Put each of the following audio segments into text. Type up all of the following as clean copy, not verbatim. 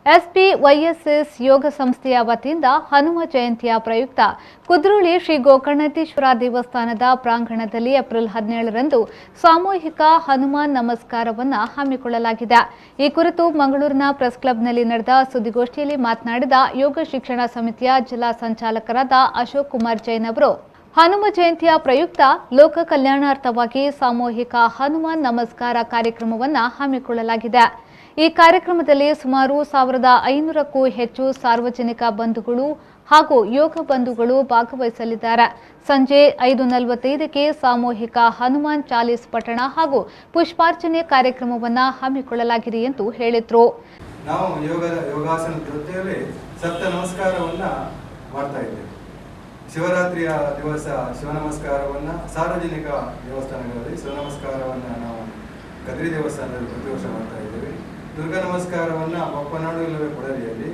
Spice ಯೋಗ ಸಂಸ್ಥೆಯ ವತಿಯಿಂದ ಹನುಮ ಜಯಂತಿಯ ಪ್ರಯುಕ್ತ ಕುದ್ರೋಳಿ ಶ್ರೀ ಗೋಕರ್ಣೇಶ್ವರ ದೇವಸ್ಥಾನದ ಪ್ರಾಂಗಣದಲ್ಲಿ ಏಪ್ರಿಲ್ 17ರಂದು ಸಾಮೂಹಿಕ ಹನುಮಾನ್ ನಮಸ್ಕಾರವನ್ನು ಹಮ್ಮಿಕೊಳ್ಳಲಾಗಿದೆ. ಈ ಕುರಿತು ಮಂಗಳೂರಿನ ಪ್ರೆಸ್ ಕ್ಲಬ್ನಲ್ಲಿ ನಡೆದ ಸುದ್ದಿಗೋಷ್ಠಿಯಲ್ಲಿ ಮಾತನಾಡಿದ ಯೋಗ ಶಿಕ್ಷಣ ಸಮಿತಿಯ ಜಿಲ್ಲಾ ಸಂಚಾಲಕರಾದ ಅಶೋಕ್ ಕುಮಾರ್ ಜೈನ್ ಅವರು, ಹನುಮ ಜಯಂತಿಯ ಪ್ರಯುಕ್ತ ಲೋಕ ಕಲ್ಯಾಣಾರ್ಥವಾಗಿ ಸಾಮೂಹಿಕ ಹನುಮಾನ್ ನಮಸ್ಕಾರ ಕಾರ್ಯಕ್ರಮವನ್ನು ಹಮ್ಮಿಕೊಳ್ಳಲಾಗಿದೆ. ಈ ಕಾರ್ಯಕ್ರಮದಲ್ಲಿ ಸುಮಾರು 1500ಕ್ಕೂ ಹೆಚ್ಚು ಸಾರ್ವಜನಿಕ ಬಂಧುಗಳು ಹಾಗೂ ಯೋಗ ಬಂಧುಗಳು ಭಾಗವಹಿಸಲಿದ್ದಾರೆ. ಸಂಜೆ 5:45ಕ್ಕೆ ಸಾಮೂಹಿಕ ಹನುಮಾನ್ ಚಾಲೀಸ್ ಪಠಣ ಹಾಗೂ ಪುಷ್ಪಾರ್ಚನೆ ಕಾರ್ಯಕ್ರಮವನ್ನು ಹಮ್ಮಿಕೊಳ್ಳಲಾಗಿದೆ ಎಂದು ಹೇಳಿದರು. ನಾವು ಯೋಗಾಸನದ ಜೊತೆಯಲ್ಲಿ ಸಪ್ತ ನಮಸ್ಕಾರವನ್ನ ಮಾಡ್ತಾ ಇದ್ದೇವೆ. ಶಿವರಾತ್ರಿಯ ದಿವಸ ಶಿವ ನಮಸ್ಕಾರವನ್ನ ಸಾರ್ವಜನಿಕ ದೇವಸ್ಥಾನಗಳಲ್ಲಿ ಶಿವ ನಮಸ್ಕಾರವನ್ನ ನಾವು ಕದ್ರಿ ದೇವಸ್ಥಾನದಲ್ಲಿ ಪ್ರತಿ ವರ್ಷ ಮಾಡ್ತಾ ಇದ್ದೇವೆ. ದುರ್ಗಾ ನಮಸ್ಕಾರವನ್ನ ಬಪ್ಪನಾಡು ಇಲ್ಲವೇ ಕೊಡಲಿಯಲ್ಲಿ,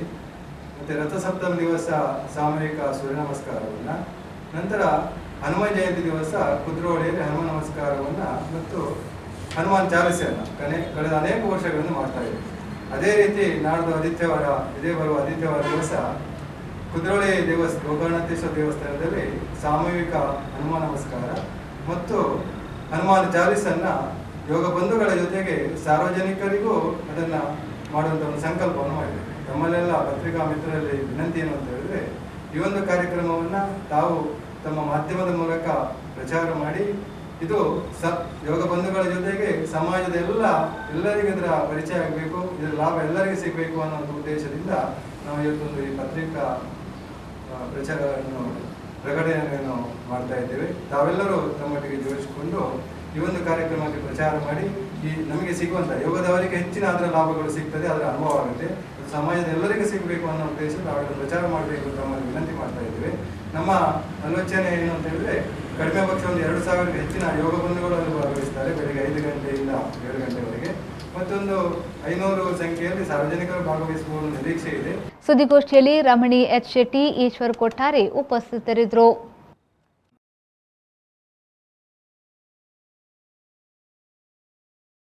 ಮತ್ತೆ ರಥಸಪ್ತಮಿ ದಿವಸ ಸಾಮೂಹಿಕ ಸೂರ್ಯ ನಮಸ್ಕಾರವನ್ನ, ನಂತರ ಹನುಮಾನ್ ಜಯಂತಿ ದಿವಸ ಕುದ್ರೋಳಿಯಲ್ಲಿ ಹನುಮ ನಮಸ್ಕಾರವನ್ನ ಮತ್ತು ಹನುಮಾನ್ ಚಾಲಿಸೆಯನ್ನ ಕಳೆದ ಅನೇಕ ವರ್ಷಗಳನ್ನು ಮಾಡ್ತಾ ಇದ್ದೇವೆ. ಅದೇ ರೀತಿ ನಾಡ್ದು ಬರುವ ಆದಿತ್ಯವಾರ ದಿವಸ ಕುದ್ರೋಳಿ ಗೋಕರ್ಣೇಶ್ವರ ದೇವಸ್ಥಾನದಲ್ಲಿ ಸಾಮೂಹಿಕ ಹನುಮಾನ್ ನಮಸ್ಕಾರ ಮತ್ತು ಹನುಮಾನ್ ಚಾಲೀಸನ್ನ ಯೋಗ ಬಂಧುಗಳ ಜೊತೆಗೆ ಸಾರ್ವಜನಿಕರಿಗೂ ಅದನ್ನ ಮಾಡುವಂತ ಒಂದು ಸಂಕಲ್ಪವನ್ನು ಮಾಡಿದೆ. ತಮ್ಮಲ್ಲೆಲ್ಲ ಪತ್ರಿಕಾ ಮಿತ್ರರಲ್ಲಿ ವಿನಂತಿ ಏನು ಅಂತ ಹೇಳಿದ್ರೆ, ಈ ಒಂದು ಕಾರ್ಯಕ್ರಮವನ್ನ ತಾವು ತಮ್ಮ ಮಾಧ್ಯಮದ ಮೂಲಕ ಪ್ರಚಾರ ಮಾಡಿ, ಇದು ಯೋಗ ಬಂಧುಗಳ ಜೊತೆಗೆ ಸಮಾಜದ ಎಲ್ಲರಿಗೂ ಇದರ ಪರಿಚಯ ಆಗಬೇಕು, ಇದರ ಲಾಭ ಎಲ್ಲರಿಗೂ ಸಿಗಬೇಕು ಅನ್ನೋ ಉದ್ದೇಶದಿಂದ ನಾವು ಇವತ್ತೊಂದು ಈ ಪತ್ರಿಕಾ ಪ್ರಕಟಣೆಯನ್ನು ಮಾಡ್ತಾ ಇದ್ದೇವೆ. ತಾವೆಲ್ಲರೂ ತಮ್ಮೊಟ್ಟಿಗೆ ಜೋಡಿಸಿಕೊಂಡು ಈ ಒಂದು ಕಾರ್ಯಕ್ರಮಕ್ಕೆ ಪ್ರಚಾರ ಮಾಡಿ, ಈ ನಮಗೆ ಸಿಗುವಂತ ಯೋಗದವರಿಗೆ ಹೆಚ್ಚಿನ ಅದರ ಲಾಭಗಳು ಸಿಗ್ತದೆ, ಅದರ ಅನುಭವ ಆಗುತ್ತೆ, ಸಮಾಜದ ಎಲ್ಲರಿಗೂ ಸಿಗಬೇಕು ಅನ್ನೋ ಉದ್ದೇಶ ನಾವೆಲ್ಲ ಪ್ರಚಾರ ಮಾಡಬೇಕು ಅಂತ ತಮ್ಮಲ್ಲಿ ವಿನಂತಿ ಮಾಡ್ತಾ ಇದ್ದೇವೆ. ನಮ್ಮ ಆಲೋಚನೆ ಏನು ಅಂತ ಹೇಳಿದ್ರೆ, ಕಡಿಮೆ ಪಕ್ಷ ಒಂದು 2000ಕ್ಕೂ ಹೆಚ್ಚಿನ ಯೋಗ ಬಂಧುಗಳಲ್ಲಿ ಭಾಗವಹಿಸ್ತಾರೆ ಬೆಳಿಗ್ಗೆ 5 ಗಂಟೆಯಿಂದ 7 ಗಂಟೆವರೆಗೆ. ಮತ್ತೊಂದು 500 ಸಂಖ್ಯೆಯಲ್ಲಿ ಸಾರ್ವಜನಿಕರು ಭಾಗವಹಿಸುವ ನಿರೀಕ್ಷೆ ಇದೆ. ಸುದ್ದಿಗೋಷ್ಠಿಯಲ್ಲಿ ರಮಣಿ ಎಚ್ ಶೆಟ್ಟಿ, ಈಶ್ವರ್ ಕೊಟ್ಟಾರೆ ಉಪಸ್ಥಿತರಿದ್ದರು.